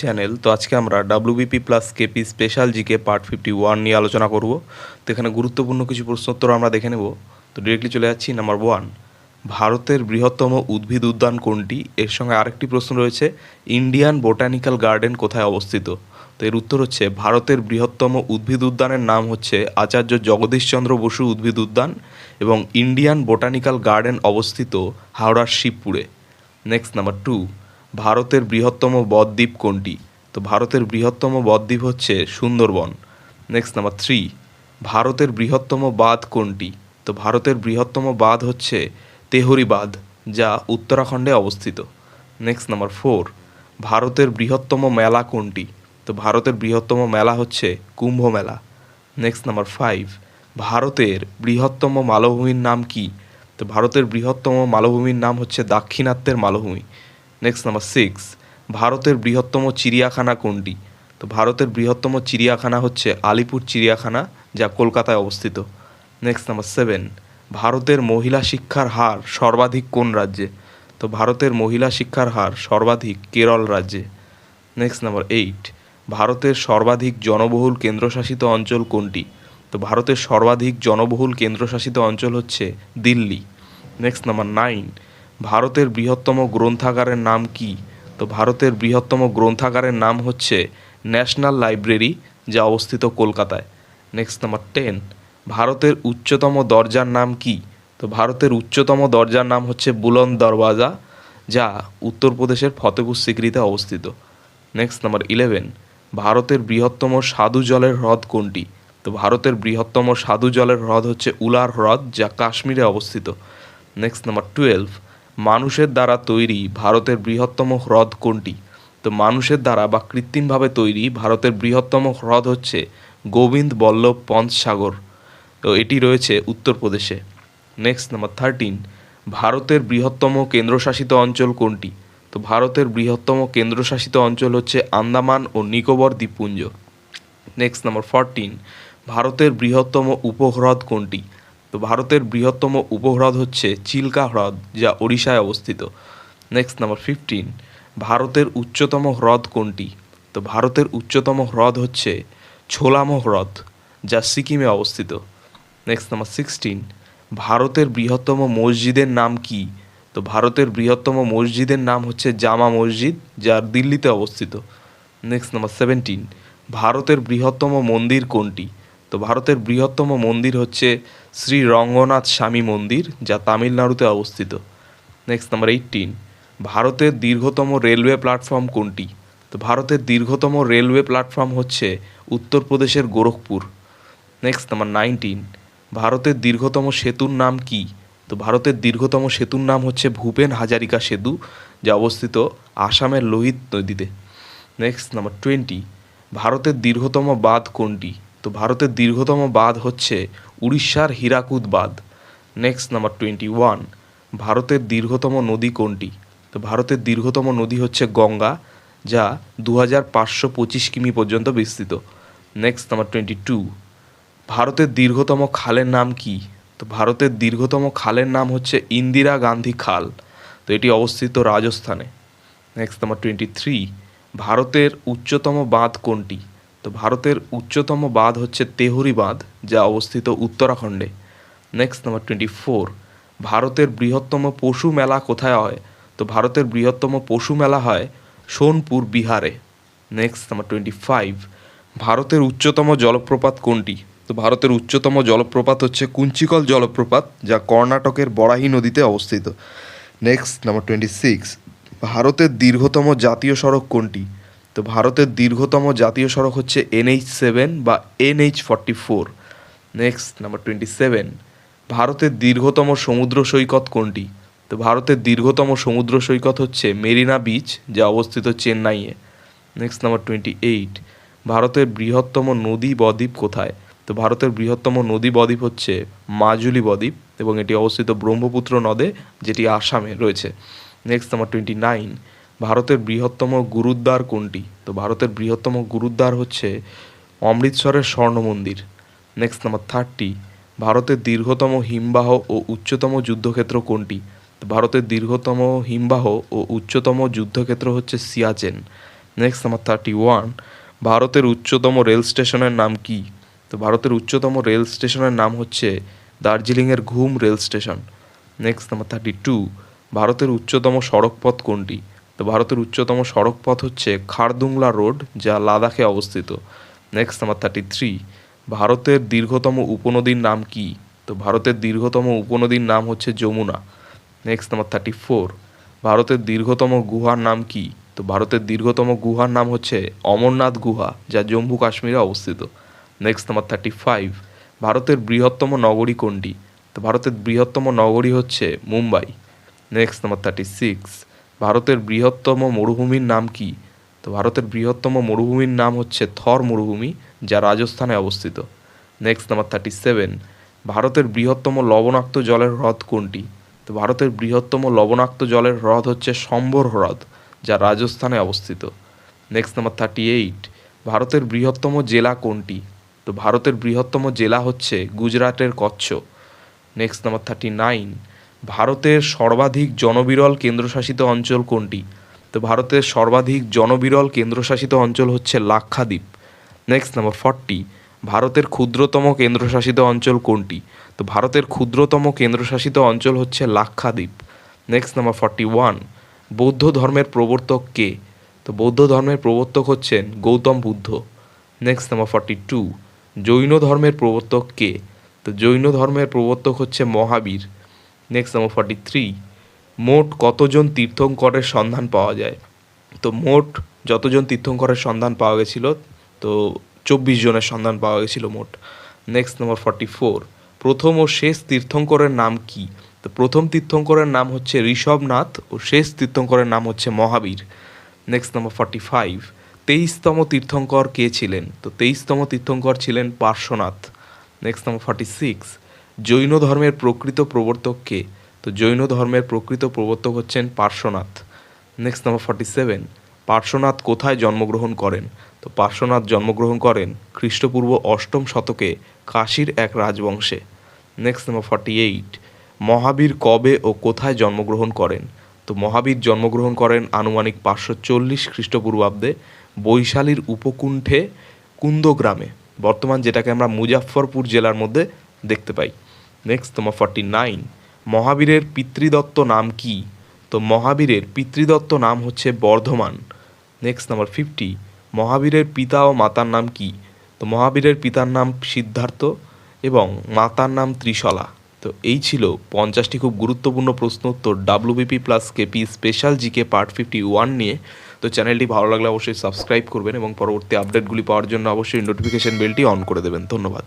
Channel. তো আজকে আমরা WBP plus KP special GK part 51 নিয়ে আলোচনা করব। তো এখানে গুরুত্বপূর্ণ কিছু প্রশ্নোত্তর আমরা দেখে নেব। তো ডিরেক্টলি চলে যাচ্ছি নাম্বার 1, ভারতের বৃহত্তম উদ্ভিদ উদ্যান কোনটি? এর সঙ্গে আরেকটি প্রশ্ন রয়েছে, ইন্ডিয়ান বোটানিক্যাল গার্ডেন কোথায় অবস্থিত? তো এর উত্তর হচ্ছে ভারতের বৃহত্তম উদ্ভিদ উদ্যানের নাম হচ্ছে আচার্য জগদীশচন্দ্র বসু উদ্ভিদ উদ্যান এবং ইন্ডিয়ান বোটানিক্যাল গার্ডেন অবস্থিত হাওড়ার শিবপুরে। নেক্সট নাম্বার 2, ভারতের বৃহত্তম বদ্বীপ কোনটি? তো ভারতের বৃহত্তম বদ্বীপ হচ্ছে সুন্দরবন। নেক্সট নাম্বার 3, ভারতের বৃহত্তম বাঁধ কোনটি? তো ভারতের বৃহত্তম বাঁধ হচ্ছে তেহরি বাঁধ, যা উত্তরাখণ্ডে অবস্থিত। নেক্সট নাম্বার 4, ভারতের বৃহত্তম মেলা কোনটি? তো ভারতের বৃহত্তম মেলা হচ্ছে কুম্ভ মেলা। নেক্সট নাম্বার 5, ভারতের বৃহত্তম মালভূমির নাম কি? তো ভারতের বৃহত্তম মালভূমির নাম হচ্ছে দাক্ষিণাত্যের মালভূমি। নেক্সট নাম্বার 6, ভারতের বৃহত্তম চিড়িয়াখানা কোনটি? তো ভারতের বৃহত্তম চিড়িয়াখানা হচ্ছে আলিপুর চিড়িয়াখানা, যা কলকাতায় অবস্থিত। নেক্সট নাম্বার 7, ভারতের মহিলা শিক্ষার হার সর্বাধিক কোন রাজ্যে? তো ভারতের মহিলা শিক্ষার হার সর্বাধিক কেরল রাজ্যে। নেক্সট নাম্বার 8, ভারতের সর্বাধিক জনবহুল কেন্দ্রশাসিত অঞ্চল কোনটি? তো ভারতের সর্বাধিক জনবহুল কেন্দ্রশাসিত অঞ্চল হচ্ছে দিল্লি। নেক্সট নাম্বার 9, ভারতের বৃহত্তম গ্রন্থাগারের নাম কি? তো ভারতের বৃহত্তম গ্রন্থাগারের নাম হচ্ছে ন্যাশনাল লাইব্রেরি, যা অবস্থিত কলকাতায়। নেক্সট নাম্বার 10, ভারতের উচ্চতম দরজার নাম কি? তো ভারতের উচ্চতম দরজার নাম হচ্ছে বুলন্দ দরওয়াজা, যা উত্তরপ্রদেশের ফতেপুর সিকরিতে অবস্থিত। নেক্সট নাম্বার 11, ভারতের বৃহত্তম স্বাদু জলের হ্রদ কোনটি? তো ভারতের বৃহত্তম স্বাদু জলের হ্রদ হচ্ছে উলার হ্রদ, যা কাশ্মীরে অবস্থিত। নেক্সট নাম্বার 12, মানুষের দ্বারা তৈরি ভারতের বৃহত্তম হ্রদ কোনটি? তো মানুষের দ্বারা বা কৃত্রিমভাবে তৈরি ভারতের বৃহত্তম হ্রদ হচ্ছে গোবিন্দ বল্লভ পন্ত সাগর। তো এটি রয়েছে উত্তরপ্রদেশে। নেক্সট নাম্বার 13, ভারতের বৃহত্তম কেন্দ্রশাসিত অঞ্চল কোনটি? তো ভারতের বৃহত্তম কেন্দ্রশাসিত অঞ্চল হচ্ছে আন্দামান ও নিকোবর দ্বীপপুঞ্জ। নেক্সট নাম্বার 14, ভারতের বৃহত্তম উপহ্রদ কোনটি? তো ভারতের বৃহত্তম উপহ্রদ হচ্ছে চিল্কা হ্রদ, যা ওড়িশায় অবস্থিত। নেক্সট নাম্বার 15, ভারতের উচ্চতম হ্রদ কোনটি? তো ভারতের উচ্চতম হ্রদ হচ্ছে ছোলামো হ্রদ, যা সিকিমে অবস্থিত। নেক্সট নাম্বার 16, ভারতের বৃহত্তম মসজিদের নাম কি? তো ভারতের বৃহত্তম মসজিদের নাম হচ্ছে জামা মসজিদ, যা দিল্লিতে অবস্থিত। নেক্সট নাম্বার 17, ভারতের বৃহত্তম মন্দির কোনটি? তো ভারতের বৃহত্তম মন্দির হচ্ছে শ্রী রঙ্গনাথ স্বামী মন্দির, যা তামিলনাড়ুতে অবস্থিত। নেক্সট নাম্বার 18, ভারতের দীর্ঘতম রেলওয়ে প্ল্যাটফর্ম কোনটি? তো ভারতের দীর্ঘতম রেলওয়ে প্ল্যাটফর্ম হচ্ছে উত্তরপ্রদেশের গোরখপুর। নেক্সট নাম্বার 19, ভারতের দীর্ঘতম সেতুর নাম কি? তো ভারতের দীর্ঘতম সেতুর নাম হচ্ছে ভূপেন হাজারিকা সেতু, যা অবস্থিত আসামের লোহিত নদীতে। নেক্সট নাম্বার 20, ভারতের দীর্ঘতম বাঁধ কোনটি? তো ভারতের দীর্ঘতম বাঁধ হচ্ছে উড়িষ্যার হীরাকুদ বাঁধ। নেক্সট নাম্বার 21, ভারতের দীর্ঘতম নদী কোনটি? তো ভারতের দীর্ঘতম নদী হচ্ছে গঙ্গা, যা 2525 কিমি পর্যন্ত বিস্তৃত। নেক্সট নাম্বার 22, ভারতের দীর্ঘতম খালের নাম কি? তো ভারতের দীর্ঘতম খালের নাম হচ্ছে ইন্দিরা গান্ধী খাল, তো এটি অবস্থিত রাজস্থানে। নেক্সট নাম্বার 23, ভারতের উচ্চতম বাঁধ কোনটি? তো ভারতের উচ্চতম বাঁধ হচ্ছে তেহরি বাঁধ, যা অবস্থিত উত্তরাখণ্ডে। নেক্সট নাম্বার 24, ভারতের বৃহত্তম পশু মেলা কোথায় হয়? তো ভারতের বৃহত্তম পশু মেলা হয় সোনপুর, বিহারে। নেক্সট নাম্বার 25, ভারতের উচ্চতম জলপ্রপাত কোনটি? তো ভারতের উচ্চতম জলপ্রপাত হচ্ছে কুঞ্চিকল জলপ্রপাত, যা কর্ণাটকের বরাহি নদীতে অবস্থিত। নেক্সট নাম্বার 26, ভারতের দীর্ঘতম জাতীয় সড়ক কোনটি? তো ভারতের দীর্ঘতম জাতীয় সড়ক হচ্ছে NH7 বা NH44। নেক্সট নাম্বার 27, ভারতের দীর্ঘতম সমুদ্র সৈকত কোনটি? তো ভারতের দীর্ঘতম সমুদ্র সৈকত হচ্ছে মেরিনা বিচ, যা অবস্থিত চেন্নাইয়ে। নেক্সট নাম্বার 28, ভারতের বৃহত্তম নদী বদ্বীপ কোথায়? তো ভারতের বৃহত্তম নদী বদ্বীপ হচ্ছে মাজুলি বদ্বীপ এবং এটি অবস্থিত ব্রহ্মপুত্র নদে, যেটি আসামে রয়েছে। নেক্সট নাম্বার 29, ভারতের বৃহত্তম গুরুদ্বার কোনটি? তো ভারতের বৃহত্তম গুরুদ্বার হচ্ছে অমৃতসরের স্বর্ণ মন্দির। নেক্সট নাম্বার 30, ভারতের দীর্ঘতম হিমবাহ ও উচ্চতম যুদ্ধক্ষেত্র কোনটি? তো ভারতের দীর্ঘতম হিমবাহ ও উচ্চতম যুদ্ধক্ষেত্র হচ্ছে সিয়াচেন। নেক্সট নাম্বার 31, ভারতের উচ্চতম রেল স্টেশনের নাম কি? তো ভারতের উচ্চতম রেল স্টেশনের নাম হচ্ছে দার্জিলিংয়ের ঘুম রেল স্টেশন। নেক্সট নাম্বার 32, ভারতের উচ্চতম সড়কপথ কোনটি? তো ভারতের উচ্চতম সড়কপথ হচ্ছে খারদুংলা রোড, যা লাদাখে অবস্থিত। নেক্সট নাম্বার 33, ভারতের দীর্ঘতম উপনদীর নাম কি? তো ভারতের দীর্ঘতম উপনদীর নাম হচ্ছে যমুনা। নেক্সট নাম্বার 34, ভারতের দীর্ঘতম গুহার নাম কি? তো ভারতের দীর্ঘতম গুহার নাম হচ্ছে অমরনাথ গুহা, যা জম্মু কাশ্মীরে অবস্থিত। নেক্সট নাম্বার 35, ভারতের বৃহত্তম নগরী কোনটি? তো ভারতের বৃহত্তম নগরী হচ্ছে মুম্বাই। নেক্সট নাম্বার 36, ভারতের বৃহত্তম মরুভূমির নাম কি? তো ভারতের বৃহত্তম মরুভূমির নাম হচ্ছে থর মরুভূমি, যা রাজস্থানে অবস্থিত। নেক্সট নাম্বার 37, ভারতের বৃহত্তম লবণাক্ত জলের হ্রদ কোনটি? তো ভারতের বৃহত্তম লবণাক্ত জলের হ্রদ হচ্ছে সম্বর হ্রদ, যা রাজস্থানে অবস্থিত। নেক্সট নাম্বার 38, ভারতের বৃহত্তম জেলা কোনটি? তো ভারতের বৃহত্তম জেলা হচ্ছে গুজরাটের কচ্ছ। নেক্সট নাম্বার 39, ভারতের সর্বাধিক জনবিরল কেন্দ্রশাসিত অঞ্চল কোনটি? তো ভারতের সর্বাধিক জনবিরল কেন্দ্রশাসিত অঞ্চল হচ্ছে লাক্ষাদ্বীপ। নেক্সট নাম্বার 40, ভারতের ক্ষুদ্রতম কেন্দ্রশাসিত অঞ্চল কোনটি? তো ভারতের ক্ষুদ্রতম কেন্দ্রশাসিত অঞ্চল হচ্ছে লাক্ষাদ্বীপ। নেক্সট নাম্বার 41, বৌদ্ধ ধর্মের প্রবর্তক কে? তো বৌদ্ধ ধর্মের প্রবর্তক হচ্ছেন গৌতম বুদ্ধ। নেক্সট নাম্বার 42, জৈন ধর্মের প্রবর্তক কে? তো জৈন ধর্মের প্রবর্তক হচ্ছে মহাবীর। নেক্সট নাম্বার 43, মোট কতজন তীর্থঙ্করের সন্ধান পাওয়া যায়? তো মোট যতজন তীর্থঙ্করের সন্ধান পাওয়া গেছিল, তো 24 জনের সন্ধান পাওয়া গেছিল মোট। নেক্সট নাম্বার 44, প্রথম ও শেষ তীর্থঙ্করের নাম কি? তো প্রথম তীর্থঙ্করের নাম হচ্ছে ঋষভনাথ ও শেষ তীর্থঙ্করের নাম হচ্ছে মহাবীর। নেক্সট নাম্বার 45, 23তম তীর্থঙ্কর কে ছিলেন? তো 23তম তীর্থঙ্কর ছিলেন পার্শ্বনাথ। নেক্সট নাম্বার 46, জৈন ধর্মের প্রকৃত প্রবর্তক কে? তো জৈন ধর্মের প্রকৃত প্রবর্তক হচ্ছেন পার্শ্বনাথ। নেক্সট নাম্বার 47, পার্শ্বনাথ কোথায় জন্মগ্রহণ করেন? তো পার্শ্বনাথ জন্মগ্রহণ করেন খ্রিস্টপূর্ব 8ম শতকে কাশীর এক রাজবংশে। নেক্সট নাম্বার 48, মহাবীর কবে ও কোথায় জন্মগ্রহণ করেন? তো মহাবীর জন্মগ্রহণ করেন আনুমানিক 540 খ্রিস্টপূর্বাব্দে বৈশালীর উপকুণ্ঠে কুন্দগ্রামে, বর্তমান যেটাকে আমরা মুজাফফরপুর জেলার মধ্যে দেখতে পাই। নেক্সট নাম্বার 49, মহাবীরের পিতৃদত্ত নাম কি? তো মহাবীরের পিতৃদত্ত নাম হচ্ছে বর্ধমান। নেক্সট নাম্বার 50, মহাবীরের পিতা ও মাতার নাম কি? তো মহাবীরের পিতার নাম সিদ্ধার্থ এবং মাতার নাম ত্রিশলা। তো এই ছিল 50টি খুব গুরুত্বপূর্ণ প্রশ্ন উত্তর WBP plus KP special GK part 51 নিয়ে। তো চ্যানেলটি ভালো লাগলে অবশ্যই সাবস্ক্রাইব করবেন এবং পরবর্তী আপডেটগুলি পাওয়ার জন্য অবশ্যই নোটিফিকেশন বেলটি অন করে দেবেন। ধন্যবাদ।